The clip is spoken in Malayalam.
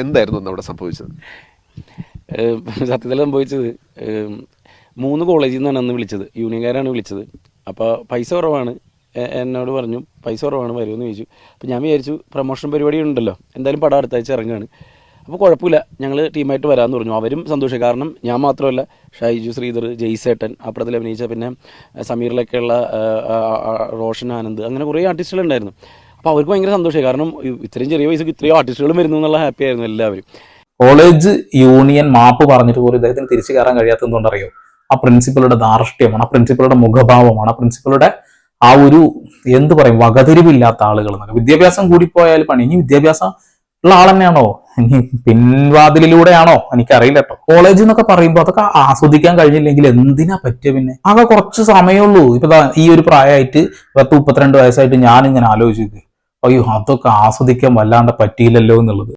എന്തായിരുന്നു അന്ന് അവിടെ സംഭവിച്ചത്? സത്യത്തിൽ സംഭവിച്ചത് 3 കോളേജിൽ നിന്നാണ് അന്ന് വിളിച്ചത്, യൂണിയൻകാരാണ് വിളിച്ചത്. അപ്പോൾ പൈസ കുറവാണ്, എന്നോട് പറഞ്ഞു പൈസ കുറവാണ്, വരുമെന്ന് ചോദിച്ചു. അപ്പോൾ ഞാൻ വിചാരിച്ചു പ്രൊമോഷൻ പരിപാടി ഉണ്ടല്ലോ, എന്തായാലും പടം അടുത്ത ആഴ്ച ഇറങ്ങുകയാണ്, അപ്പോൾ കുഴപ്പമില്ല ഞങ്ങൾ ടീമായിട്ട് വരാമെന്ന് പറഞ്ഞു. അവരും സന്തോഷം, കാരണം ഞാൻ മാത്രമല്ല, ഷൈജു ശ്രീധർ, ജയ്സേട്ടൻ ആ പടത്തിൽ അഭിനയിച്ച, പിന്നെ സമീറിലൊക്കെയുള്ള റോഷൻ ആനന്ദ്, അങ്ങനെ കുറേ ആർട്ടിസ്റ്റുകളുണ്ടായിരുന്നു. അപ്പോൾ അവർക്ക് ഭയങ്കര സന്തോഷമായി, കാരണം ഇത്രയും ചെറിയ വയസ്സൊക്കെ ഇത്രയും ആർട്ടിസ്റ്റുകളും വരുന്നു എന്നുള്ള ഹാപ്പി ആയിരുന്നു എല്ലാവരും. കോളേജ് യൂണിയൻ മാപ്പ് പറഞ്ഞിട്ട് പോലും ഇദ്ദേഹത്തിന് തിരിച്ചു കയറാൻ കഴിയാത്തതുകൊണ്ടറിയോ? ആ പ്രിൻസിപ്പളുടെ ധാർഷ്ട്യമാണ്, ആ പ്രിൻസിപ്പളുടെ മുഖഭാവമാണ്, ആ പ്രിൻസിപ്പളുടെ ആ ഒരു എന്ത് പറയും വകതിരിവില്ലാത്ത ആളുകൾ എന്നൊക്കെ. വിദ്യാഭ്യാസം കൂടിപ്പോയാൽ പണി. ഇനി വിദ്യാഭ്യാസം ഉള്ള ആൾ തന്നെയാണോ, ഇനി പിൻവാതിലിലൂടെയാണോ എനിക്കറിയില്ല കേട്ടോ. കോളേജ് എന്നൊക്കെ പറയുമ്പോൾ അതൊക്കെ ആസ്വദിക്കാൻ കഴിഞ്ഞില്ലെങ്കിൽ എന്തിനാ പറ്റിയ? പിന്നെ ആകെ കുറച്ച് സമയമുള്ളൂ. ഇപ്പൊ ഈ ഒരു പ്രായമായിട്ട് 10-32 വയസ്സായിട്ട് ഞാൻ ഇങ്ങനെ ആലോചിച്ചത്, അയ്യോ അതൊക്കെ ആസ്വദിക്കാൻ വല്ലാണ്ട് പറ്റിയില്ലല്ലോ എന്നുള്ളത്.